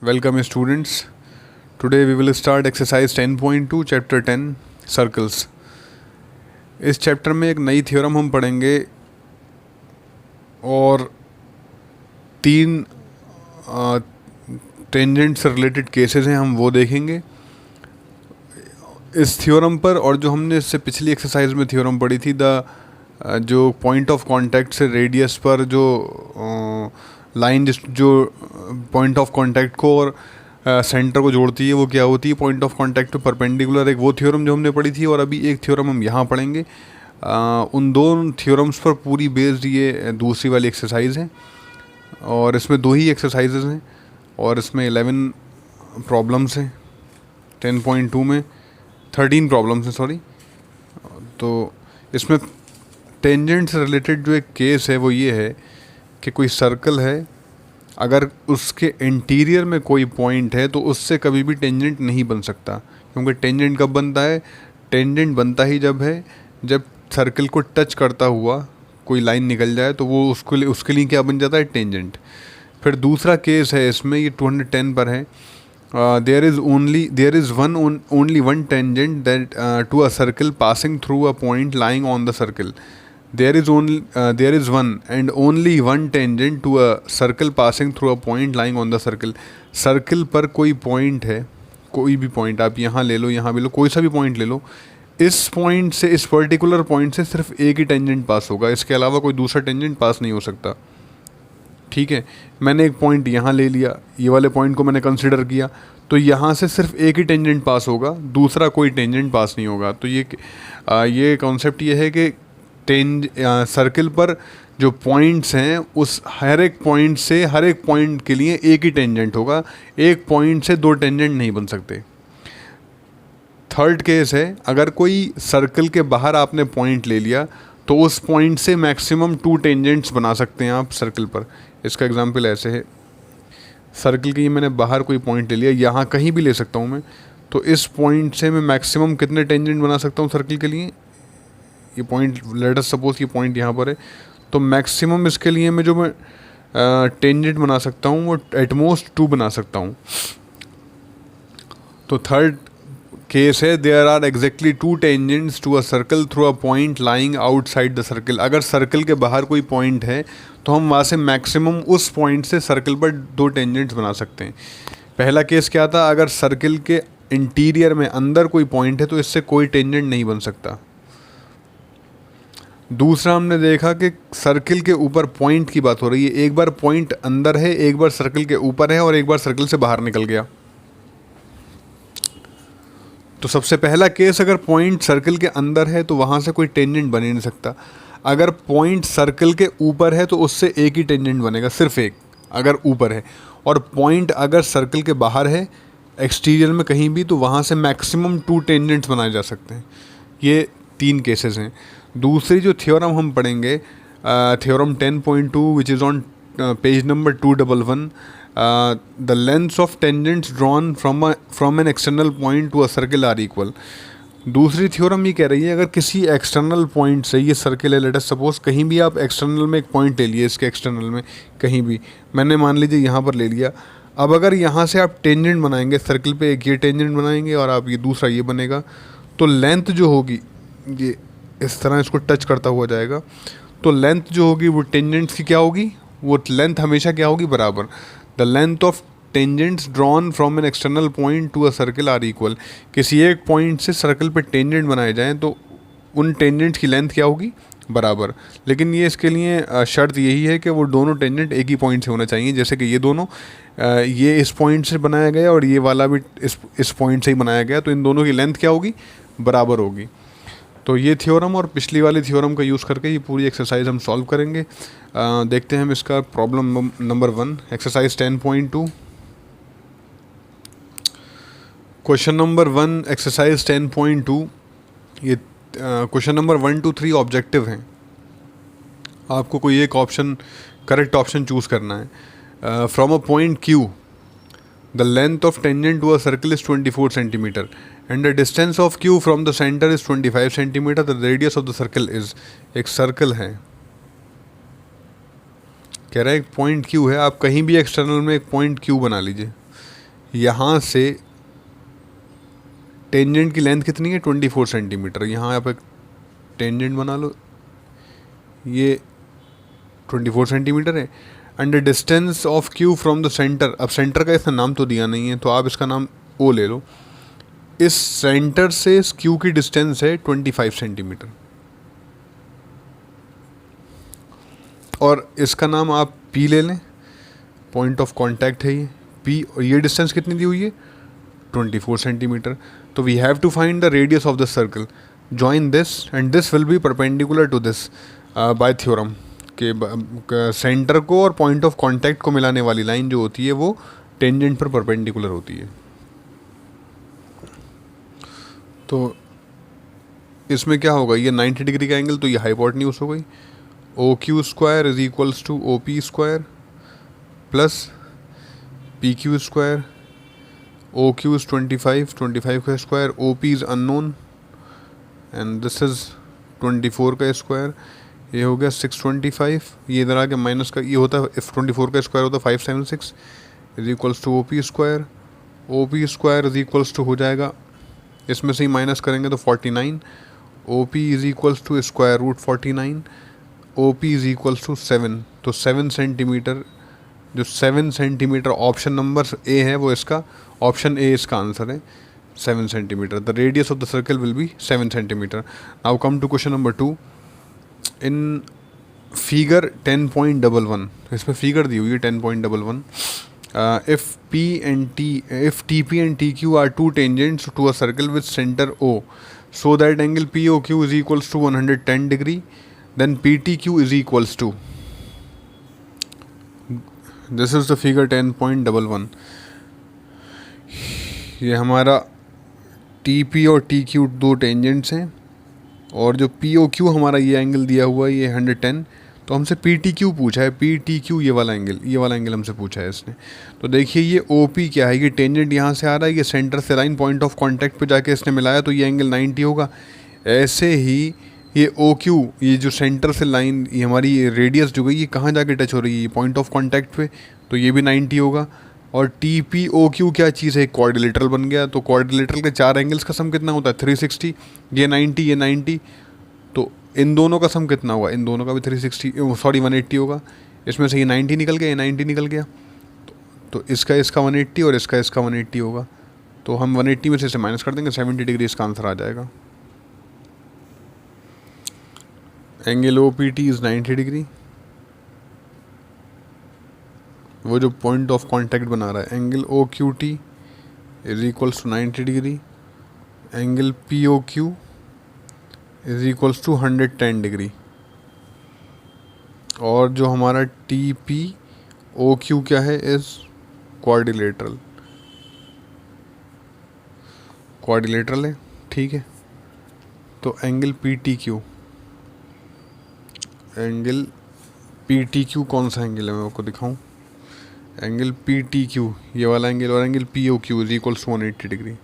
Welcome students. Today we will start exercise 10.2 chapter 10 circles. इस chapter में एक नई थ्योरम हम पढ़ेंगे और तीन टेंजेंट से रिलेटेड केसेस हैं, हम वो देखेंगे इस थ्योरम पर। और जो हमने इससे पिछली एक्सरसाइज में थ्योरम पढ़ी थी, जो पॉइंट ऑफ कांटेक्ट से रेडियस पर जो लाइन जो पॉइंट ऑफ कांटेक्ट को और सेंटर को जोड़ती है वो क्या होती है, point of contact to perpendicular, एक वो थ्योरम जो हमने पढ़ी थी। और अभी एक थ्योरम हम यहाँ पढ़ेंगे। उन दोनों थ्योरम्स पर पूरी बेस्ड ये दूसरी वाली एक्सरसाइज है और इसमें दो ही एक्सरसाइजेज हैं और इसमें 11 प्रॉब्लम्स हैं। 10.2 में 13 प्रॉब्लम्स हैं, सॉरी। तो इसमें टेंजेंट से रिलेटेड जो एक केस है वो ये है कि कोई सर्कल है, अगर उसके इंटीरियर में कोई पॉइंट है तो उससे कभी भी टेंजेंट नहीं बन सकता। क्योंकि टेंजेंट कब बनता है? टेंजेंट बनता ही जब सर्कल को टच करता हुआ कोई लाइन निकल जाए तो वो उसके लिए क्या बन जाता है? टेंजेंट। फिर दूसरा केस है, इसमें ये 210 पर है। There is only one tangent that to a circle passing through a point lying on the circle. There is one and only one tangent to a circle passing through a point lying on the circle. Circle पर कोई point है, कोई भी point आप यहाँ ले लो, यहाँ भी लो, कोई सा भी पॉइंट ले लो। इस पॉइंट से, इस पर्टिकुलर पॉइंट से सिर्फ एक ही टेंजेंट पास होगा, इसके अलावा कोई दूसरा टेंजेंट पास नहीं हो सकता। ठीक है, मैंने एक पॉइंट यहाँ ले लिया, ये वाले पॉइंट को मैंने कंसिडर किया, तो यहाँ से सिर्फ एक ही टेंजेंट पास होगा, दूसरा कोई टेंजेंट पास नहीं होगा। तो ये कॉन्सेप्ट ये है कि सर्कल पर जो पॉइंट्स हैं उस हर एक पॉइंट से हर एक पॉइंट के लिए एक ही टेंजेंट होगा, एक पॉइंट से दो टेंजेंट नहीं बन सकते। थर्ड केस है, अगर कोई सर्कल के बाहर आपने पॉइंट ले लिया तो उस पॉइंट से मैक्सिमम 2 टेंजेंट्स बना सकते हैं आप सर्कल पर। इसका एग्जांपल ऐसे है, सर्कल के मैंने बाहर कोई पॉइंट ले लिया, यहाँ कहीं भी ले सकता हूँ मैं, तो इस पॉइंट से मैं मैक्सिमम कितने टेंजेंट बना सकता हूँ सर्कल के लिए? ये पॉइंट, लेट अस सपोज ये पॉइंट यहाँ पर है, तो मैक्सिमम इसके लिए मैं टेंजेंट बना सकता हूँ वो एटमोस्ट 2 बना सकता हूँ। तो थर्ड केस है, there are exactly 2 tangents to a circle through a point lying outside the circle. अगर सर्कल के बाहर कोई पॉइंट है तो हम वहाँ से मैक्सिमम उस पॉइंट से सर्कल पर 2 टेंजेंट्स बना सकते हैं। पहला केस क्या था? अगर सर्कल के इंटीरियर में अंदर कोई पॉइंट है तो इससे कोई टेंजेंट नहीं बन सकता। दूसरा हमने देखा कि सर्कल के ऊपर पॉइंट की बात हो रही है, एक बार पॉइंट अंदर है, एक बार सर्कल के ऊपर है और एक बार सर्कल से बाहर निकल गया। तो सबसे पहला केस, अगर पॉइंट सर्कल के अंदर है तो वहाँ से कोई टेंजेंट बन ही नहीं सकता। अगर पॉइंट सर्कल के ऊपर है तो उससे एक ही टेंजेंट बनेगा, सिर्फ एक, अगर ऊपर है। और पॉइंट अगर सर्कल के बाहर है, एक्सटीरियर में कहीं भी, तो वहाँ से मैक्सिमम 2 टेंजेंट्स बनाए जा सकते हैं। ये 3 केसेस हैं। दूसरी जो थ्योरम हम पढ़ेंगे, theorem 10.2 which is on page number 211, the lengths of tangents drawn from an external point to a circle are equal. दूसरी थ्योरम ये कह रही है, अगर किसी एक्सटर्नल पॉइंट से, ये सर्कल है, लेट अस सपोज, कहीं भी आप एक्सटर्नल में एक पॉइंट ले लिए, इसके एक्सटर्नल में कहीं भी, मैंने मान लीजिए यहाँ पर ले लिया। अब अगर यहाँ से आप टेंजेंट बनाएंगे सर्कल पे, एक ये टेंजेंट बनाएंगे और आप ये दूसरा ये बनेगा, तो लेंथ जो होगी, ये इस तरह इसको टच करता हुआ जाएगा, तो लेंथ जो होगी वो टेंजेंट्स की क्या होगी? वो लेंथ हमेशा क्या होगी? बराबर। The length of tangents drawn from an external point to a circle are equal. किसी एक पॉइंट से सर्कल पे टेंजेंट बनाए जाएं तो उन टेंजेंट्स की लेंथ क्या होगी? बराबर। लेकिन ये इसके लिए शर्त यही है कि वो दोनों टेंजेंट एक ही पॉइंट से होना चाहिए। जैसे कि ये दोनों, ये इस पॉइंट से बनाया गया और ये वाला भी इस पॉइंट से ही बनाया गया, तो इन दोनों की लेंथ क्या होगी? बराबर होगी। तो ये थ्योरम और पिछली वाली थ्योरम का यूज़ करके ये पूरी एक्सरसाइज हम सॉल्व करेंगे। देखते हैं हम इसका problem number 1, exercise 10.2। Question number 1 exercise 10.2। ये क्वेश्चन नंबर 1 to 3 ऑब्जेक्टिव हैं। आपको कोई एक ऑप्शन, करेक्ट ऑप्शन चूज़ करना है। From a point Q, the length of tangent to a circle is 24 centimetre and the distance of Q from the center is 25 centimetre, the radius of the circle is। एक circle है, कह रहा है एक point Q है, आप कहीं भी एक्सटर्नल में एक पॉइंट Q बना लीजिए, यहाँ से टेंजेंट की लेंथ कितनी है 24 सेंटीमीटर। यहाँ आप एक टेंजेंट बना लो, ये 24 सेंटीमीटर है। And the distance of Q from the centre, अब सेंटर का इसका नाम तो दिया नहीं है तो आप इसका नाम ओ ले लो। इस सेंटर से इस क्यू की डिस्टेंस है 25 सेंटीमीटर, और इसका नाम आप पी ले लें, पॉइंट ऑफ कांटेक्ट है ये पी, और ये डिस्टेंस कितनी दी हुई है 24 सेंटीमीटर। तो we have to find the radius of the circle, join this and this will be perpendicular to this by theorem के सेंटर को और पॉइंट ऑफ कांटेक्ट को मिलाने वाली लाइन जो होती है वो टेंजेंट पर परपेंडिकुलर होती है। तो इसमें क्या होगा, ये 90 डिग्री का एंगल, तो ये हाइपोटेन्यूज हो गई। O Q square is equals to O P square plus P Q square. O Q is 25, 25 का square, O P is unknown and this is 24 का स्क्वायर। ये हो गया 625, ये इधर आके माइनस का ये होता है, इफ 24 का स्क्वायर होता है 576 is equals to O P square. O P square is equals to हो जाएगा, इसमें से ही माइनस करेंगे तो 49। O P is equals to square root 49, O P is equals to 7। तो 7 सेंटीमीटर, जो 7 सेंटीमीटर ऑप्शन नंबर ए है वो इसका, ऑप्शन ए इसका आंसर है 7 centimetre. The radius of the circle will be 7 centimetre. Now come to question number 2। In figure 10.11, इसमें figure दी हुई है 10.11। If TP and TQ are two tangents to a circle with center O, so that angle POQ is equals to 110 degree, then PTQ is equals to, this is the figure 10.11। ये हमारा TP और TQ दो tangents हैं, और जो POQ हमारा ये angle दिया हुआ है ये 110, तो हमसे PTQ पूछा है, PTQ ये वाला एंगल हमसे पूछा है इसने। तो देखिए ये OP क्या है, ये टेंजेंट यहाँ से आ रहा है, ये सेंटर से लाइन पॉइंट ऑफ कांटेक्ट पे जाके इसने मिलाया तो ये एंगल 90 होगा। ऐसे ही ये OQ, ये जो सेंटर से लाइन, ये हमारी रेडियस जो गई ये कहाँ जाके टच हो रही है, पॉइंट ऑफ कॉन्टैक्ट पे, तो ये भी 90 होगा। और TPOQ क्या चीज़ है, क्वाड्रिलेटरल बन गया। तो क्वाड्रिलेटरल के 4 एंगल्स का सम कितना होता है 360, ये 90, तो इन दोनों का सम कितना होगा, इन दोनों का भी 180 होगा। इसमें से ये 90 निकल गया, ये 90 निकल गया, तो इसका 180 और इसका 180 होगा। तो हम 180 में से इसे माइनस कर देंगे, 70 डिग्री इसका आंसर आ जाएगा। एंगल OPT इज़ 90 डिग्री, वो जो पॉइंट ऑफ कांटेक्ट बना रहा है। Angle OQT is equals to 90 degree, angle POQ is equals to 110 degree, और जो हमारा TPOQ क्या है इज क्वाड्रिलेटरल है, ठीक है। तो एंगल PTQ कौन सा एंगल है मैं आपको दिखाऊं। एंगल PTQ ये वाला एंगल, और angle POQ is equals to 180 degree.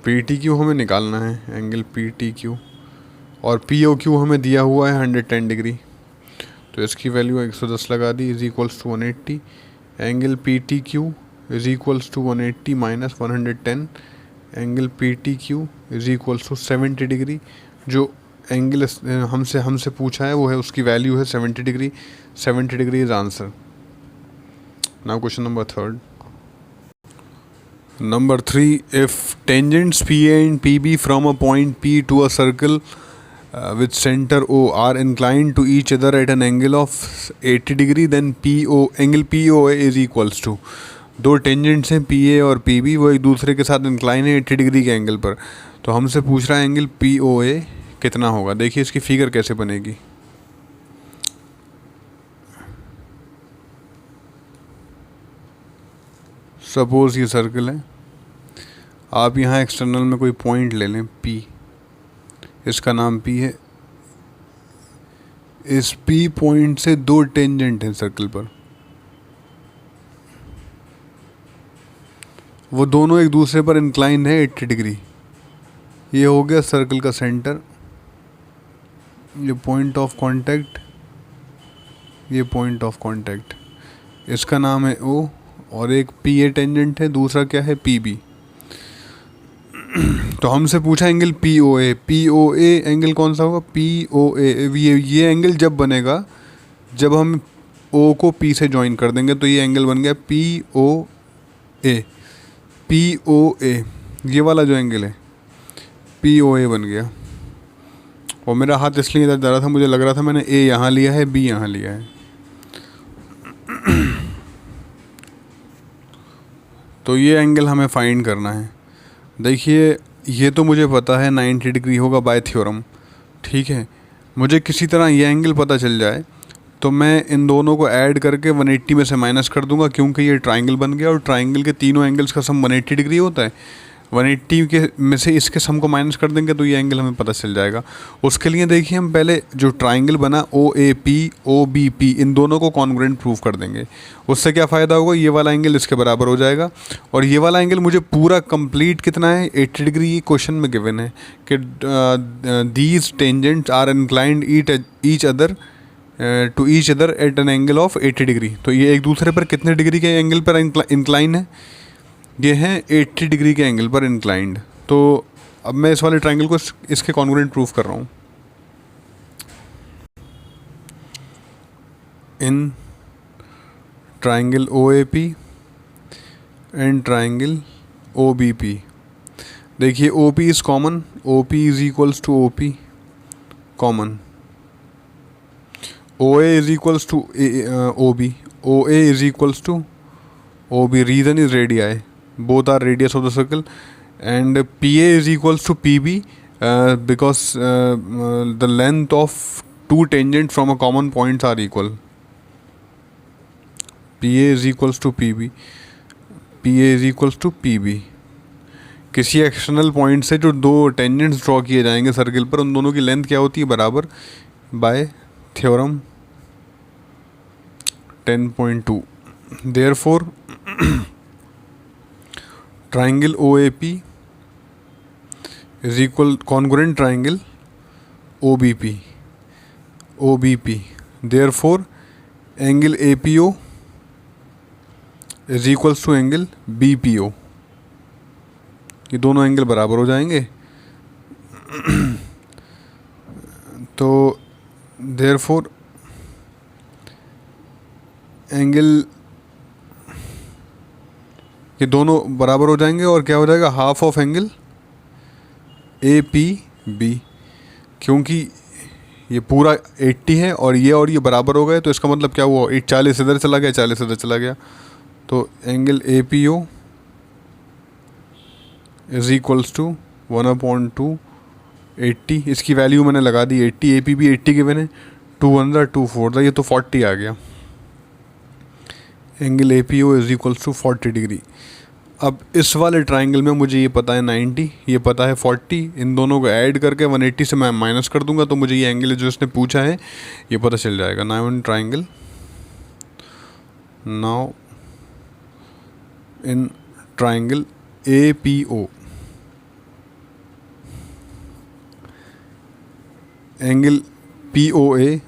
PTQ हमें निकालना है, एंगल PTQ, और POQ हमें दिया हुआ है 110 डिग्री, तो इसकी वैल्यू 110 लगा दी, is equals to 180। Angle PTQ is equals to 180 minus 110, angle PTQ is equals to 70 degree. जो एंगल हमसे पूछा है वो है, उसकी वैल्यू है 70 degree. 70 degree is answer. Now question number 3। Number 3, if tangents PA and PB from a point P to a circle with center O are inclined to each other at an angle of 80 degree, then angle POA is equals to, दो tangents हैं PA और PB, वो एक दूसरे के साथ incline है 80 degree के एंगल पर, तो हमसे पूछ रहा है एंगल POA कितना होगा। देखिए इसकी फिगर कैसे बनेगी। सपोज ये सर्कल है, आप यहाँ एक्सटर्नल में कोई पॉइंट ले लें P, इसका नाम P है। इस P पॉइंट से दो टेंजेंट हैं सर्कल पर, वो दोनों एक दूसरे पर इंक्लाइन है 80 डिग्री। ये हो गया सर्कल का सेंटर, ये पॉइंट ऑफ कांटेक्ट, ये पॉइंट ऑफ कांटेक्ट, इसका नाम है ओ, और एक पी ए टेंजेंट है, दूसरा क्या है पी बी। तो हमसे पूछा angle P O A, P O A angle कौन सा होगा, पी ओ ए। ये एंगल जब बनेगा जब हम ओ को पी से ज्वाइन कर देंगे, तो ये एंगल बन गया P O A. P O ए ये वाला जो एंगल है पी ओ ए बन गया। और मेरा हाथ इसलिए इधर जा रहा था, मुझे लग रहा था मैंने ए यहाँ लिया है, बी यहाँ लिया है। तो ये एंगल हमें फाइंड करना है। देखिए ये तो मुझे पता है 90 डिग्री होगा बाय थ्योरम, ठीक है। मुझे किसी तरह ये एंगल पता चल जाए तो मैं इन दोनों को ऐड करके 180 में से माइनस कर दूंगा, क्योंकि ये ट्राइंगल बन गया और ट्राइंगल के तीनों एंगल्स का सम 180 डिग्री होता है। 180 के में से इसके सम को माइनस कर देंगे तो ये एंगल हमें पता चल जाएगा। उसके लिए देखिए हम पहले जो ट्राइंगल बना O A P O B P, इन दोनों को कॉन्ग्रुएंट प्रूव कर देंगे। उससे क्या फ़ायदा होगा, ये वाला एंगल इसके बराबर हो जाएगा। और ये वाला एंगल मुझे पूरा कंप्लीट कितना है, 80 डिग्री। ये क्वेश्चन में गिवन है कि these tangents are inclined each other to each other at an angle of 80 degree. तो ये एक दूसरे पर कितने डिग्री के एंगल पर इंक्लाइन है, ये हैं 80 डिग्री के एंगल पर इंक्लाइंड। तो अब मैं इस वाले ट्राइंगल को इसके कॉन्ग्रुएंट प्रूफ कर रहा हूँ। In triangle O A P and triangle O B P, देखिए O P is common, O P is equals to O P common, O A is equals to O B, O A is equals to O B, reason is radii, both are radius of the circle, and PA is equals to PB because the length of two tangents from a common points are equal. PA is equals to PB, PA is equals to PB। किसी external point से जो दो tangents draw किए जाएंगे circle पर, उन दोनों की लेंथ क्या होती है, बराबर, bye theorem 10.2। Therefore triangle OAP is equal congruent triangle OBP, OBP, therefore angle APO is equals to angle BPO। ये दोनों एंगल बराबर हो जाएंगे। तो therefore एंगल, ये दोनों बराबर हो जाएंगे और क्या हो जाएगा, half of angle A P B. क्योंकि ये पूरा 80 है और ये बराबर हो गए, तो इसका मतलब क्या हुआ, 40 इधर चला गया, 40 इधर चला गया। तो angle A P O is equals to 1/2 80, इसकी वैल्यू मैंने लगा दी 80, ए पी बी 80 गिवन है, 2 1 2 4, ये तो 40 आ गया। Angle A P O is equals to 40 degree. अब इस वाले ट्राइंगल में मुझे ये पता है 90, ये पता है 40, इन दोनों को ऐड करके 180 से मैं माइनस कर दूंगा, तो मुझे ये एंगल जो इसने पूछा है ये पता चल जाएगा। Now in triangle, now in triangle A P O, angle P O A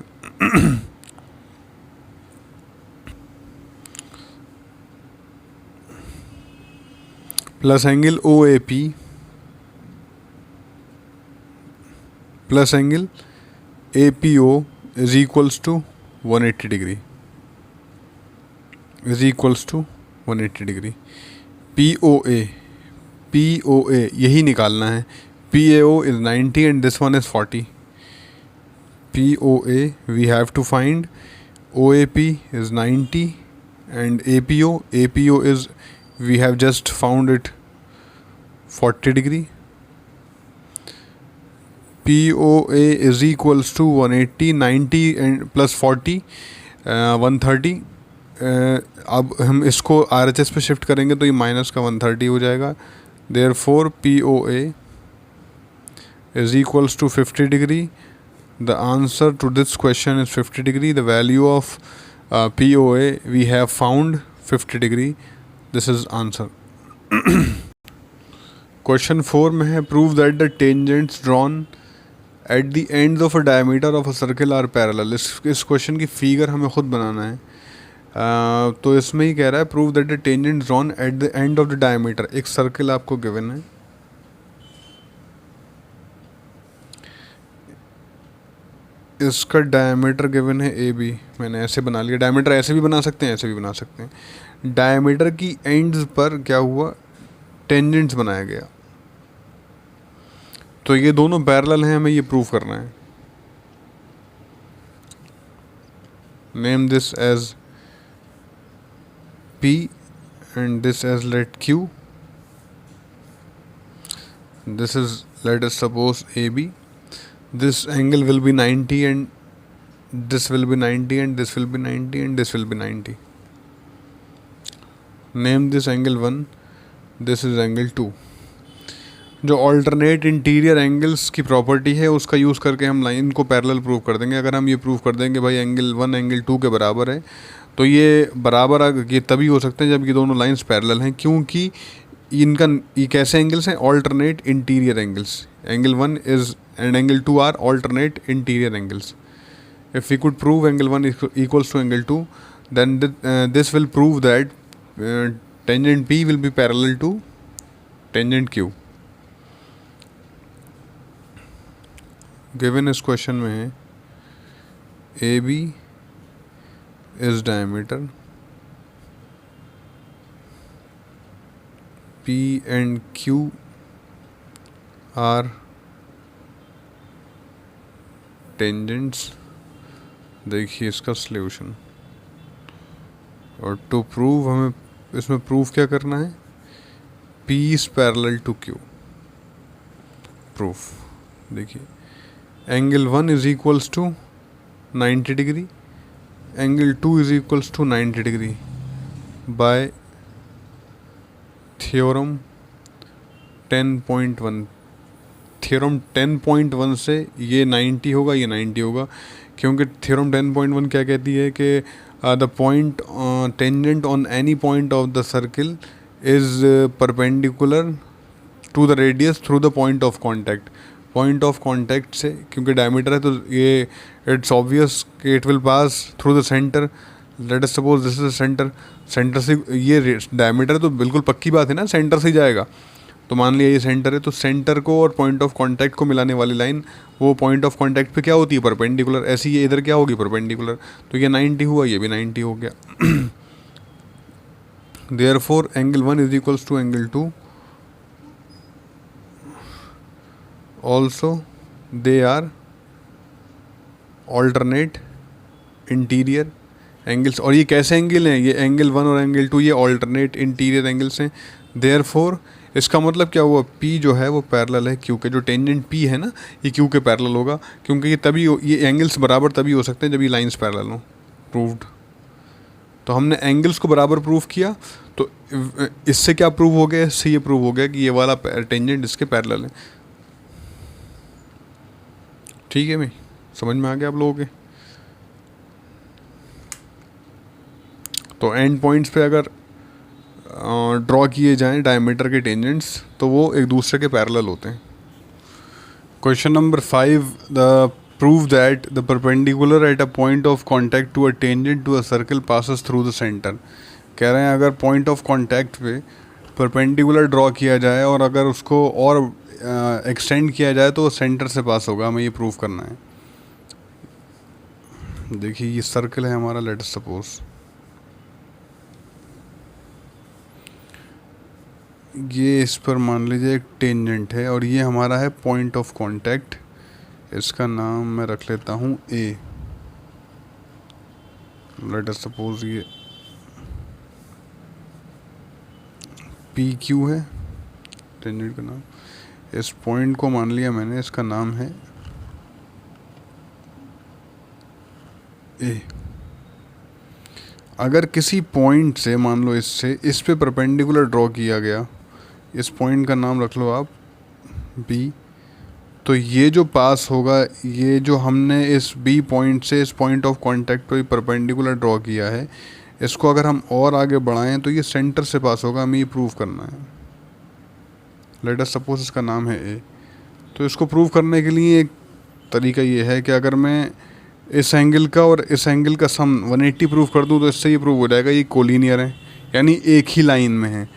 plus angle O A P plus angle A P O is equals to 180 degree, is equals to 180 degree. P O A यही निकालना है। P A O is 90 and this one is 40। P O A we have to find, O A P is 90 and APO is, we have just found it, 40 degree। POA is equals to 180, 90 and plus 40 130। अब हम इसको RHS पे shift करेंगे तो ये minus का 130 हो जाएगा। Therefore POA is equals to 50 degree। The answer to this question is 50 degree। The value of POA we have found 50 degree। This is answer। Question 4 में है prove that the tangents drawn at the ends of a diameter of a circle are parallel. इस question की figure हमें खुद बनाना है। तो इसमें ही कह रहा है prove that the tangent drawn at the end of the diameter. एक सर्किल आपको गिवन है, इसका डायमीटर गिवन है ए बी। मैंने ऐसे बना लिया, डायमीटर ऐसे भी बना सकते हैं, ऐसे भी बना सकते हैं। डायमीटर की एंड्स पर क्या हुआ, टेंजेंट्स बनाया गया। तो ये दोनों पैरेलल हैं, हमें ये प्रूव करना है। Name this as P and this as let Q. This is, let us suppose AB. This angle will be 90 and this will be 90 and this will be 90 and this will be 90. Name this angle 1. This is angle 2. जो alternate interior angles की property है उसका use करके हम line को parallel prove कर देंगे। अगर हम ये प्रूव कर देंगे भाई एंगल 1 एंगल 2 के बराबर है, तो ये बराबर ये तभी हो सकते हैं जब ये दोनों लाइंस पैरेलल हैं, क्योंकि इनका ये कैसे एंगल्स हैं, alternate interior angles. Angle 1 is and angle 2 are alternate interior angles. If we could prove angle 1 equals to angle 2, then this will prove that tangent P will be parallel to tangent Q। Given इस क्वेश्चन में है AB is diameter, P and Q are tangents। देखिए इसका solution, और to prove हमें इसमें prove क्या करना है, P is parallel to Q। Proof देखिए angle 1 is equals to 90 degree, angle 2 is equals to 90 degree by theorem 10.1। Theorem 10.1 से ये 90 होगा, ये 90 होगा, क्योंकि थ्योरम 10.1 क्या कहती है कि the point tangent on any point of the circle is perpendicular to the radius through the point of contact. Point of contact से, क्योंकि डायमीटर है तो ये इट्स ऑब्वियस कि it will pass through the centre. Let us suppose this is centre, centre से ये diameter तो बिल्कुल पक्की बात है ना, सेंटर से ही जाएगा। तो मान लिया ये सेंटर है, तो सेंटर को और पॉइंट ऑफ कॉन्टैक्ट को मिलाने वाली लाइन वो पॉइंट ऑफ कॉन्टैक्ट पे क्या होती है, परपेंडिकुलर। ऐसी ये इधर क्या होगी, परपेंडिकुलर। तो ये 90 हुआ, ये भी 90 हो गया। Therefore angle 1 is equals to angle 2। Also they are alternate interior angles. और ये कैसे एंगल हैं, ये एंगल 1 और एंगल 2 ये ऑल्टरनेट इंटीरियर एंगल्स हैं। देयरफॉर इसका मतलब क्या हुआ, P जो है वो पैरेलल है Q के। जो टेंजेंट P है ना, ये Q के पैरेलल होगा, क्योंकि ये तभी ये एंगल्स बराबर तभी हो सकते हैं जब ये लाइंस पैरेलल हो। प्रूव्ड। तो हमने एंगल्स को बराबर प्रूव किया, तो इससे क्या प्रूव हो गया, इससे ये प्रूव हो गया कि ये वाला टेंजेंट इसके पैरेलल है। ठीक है भाई, समझ में आ गया आप लोगों के। तो एंड पॉइंट्स पे अगर ड्रॉ किए जाएं डायमीटर के टेंजेंट्स, तो वो एक दूसरे के पैरेलल होते हैं। Question number 5, the prove that the perpendicular at a point of contact to a tangent to a circle passes through the centre. कह रहे हैं अगर पॉइंट ऑफ कॉन्टैक्ट पे परपेंडिकुलर ड्रॉ किया जाए और अगर उसको और एक्सटेंड किया जाए तो वो सेंटर से पास होगा। हमें ये प्रूव करना है। देखिए ये सर्कल है हमारा, लेट अस सपोज ये इस पर मान लीजिए एक टेंजेंट है और ये हमारा है पॉइंट ऑफ कांटेक्ट। इसका नाम मैं रख लेता हूँ ए। लेट अस सपोज ये पी क्यू है टेंजेंट का नाम। इस पॉइंट को मान लिया मैंने, इसका नाम है ए। अगर किसी पॉइंट से मान लो इससे इस पे परपेंडिकुलर ड्रॉ किया गया, इस पॉइंट का नाम रख लो आप बी, तो ये जो पास होगा, ये जो हमने इस बी पॉइंट से इस पॉइंट ऑफ कांटेक्ट पे परपेंडिकुलर ड्रॉ किया है, इसको अगर हम और आगे बढ़ाएं तो ये सेंटर से पास होगा। हमें ये प्रूव करना है। लेट अस सपोज इसका नाम है ए। तो इसको प्रूव करने के लिए एक तरीका ये है कि अगर मैं इस एंगल का और इस एंगल का सम 180 प्रूव कर दूं तो इससे ये प्रूव हो जाएगा ये कोलिनियर है, यानी एक ही लाइन में है।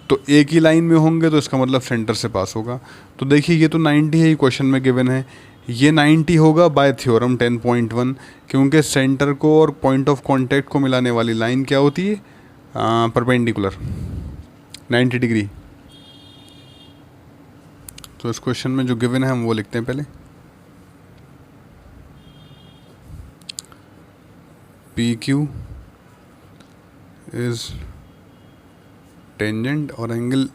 तो एक ही लाइन में होंगे तो इसका मतलब सेंटर से पास होगा। तो देखिए ये तो 90 है, ये क्वेश्चन में गिवन है, ये 90 होगा बाय थ्योरम 10.1, क्योंकि सेंटर को और पॉइंट ऑफ कांटेक्ट को मिलाने वाली लाइन क्या होती है, परपेंडिकुलर 90 डिग्री। तो इस क्वेश्चन में जो गिवन है हम वो लिखते हैं पहले। PQ इज टेंजेंट और एंगल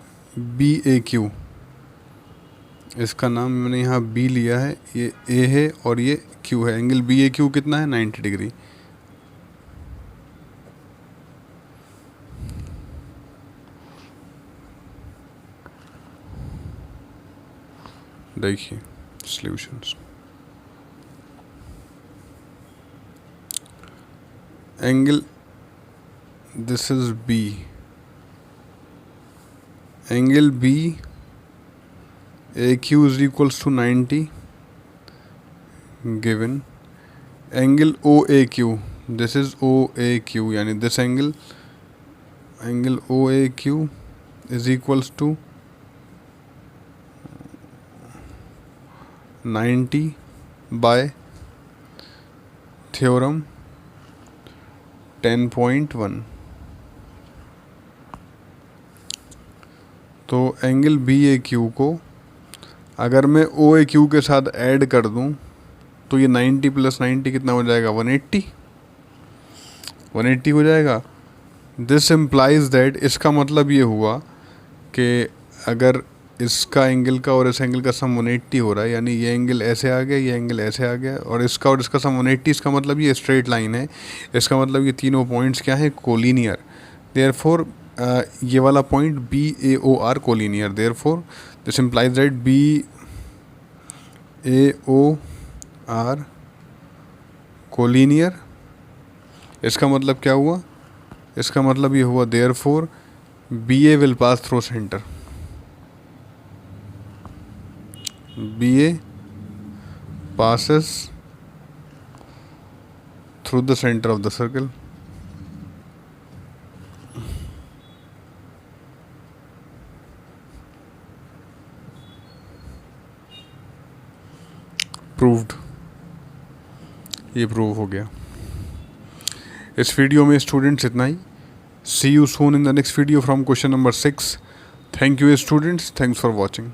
BAQ, इसका नाम मैंने यहाँ B लिया है, ये A है और ये Q है। एंगल BAQ कितना है, 90 डिग्री। देखिए solutions, angle this is B, angle BAQ is equals to 90 given, angle OAQ, this is OAQ, यानी this angle OAQ is equals to 90 by theorem 10.1। तो एंगल BAQ को अगर मैं OAQ के साथ ऐड कर दूं तो ये 90 + 90 कितना हो जाएगा, 180 हो जाएगा। दिस इम्प्लाइज दैट, इसका मतलब ये हुआ कि अगर इसका एंगल का और इस एंगल का सम 180 हो रहा है, यानी ये एंगल ऐसे आ गया, ये एंगल ऐसे आ गया, और इसका सम 180, इसका मतलब ये स्ट्रेट लाइन है, इसका मतलब ये तीनों पॉइंट्स क्या है, कोलिनियर। देयरफॉर ये वाला point BAO collinear, therefore this implies that BAO collinear. इसका मतलब क्या हुआ, इसका मतलब ये हुआ therefore BA will pass through centre, BA passes through the center of the circle। Proved, ये प्रूव हो गया। इस वीडियो में स्टूडेंट्स इतना ही। See you soon in the next video from question number 6। Thank you students, thanks for watching.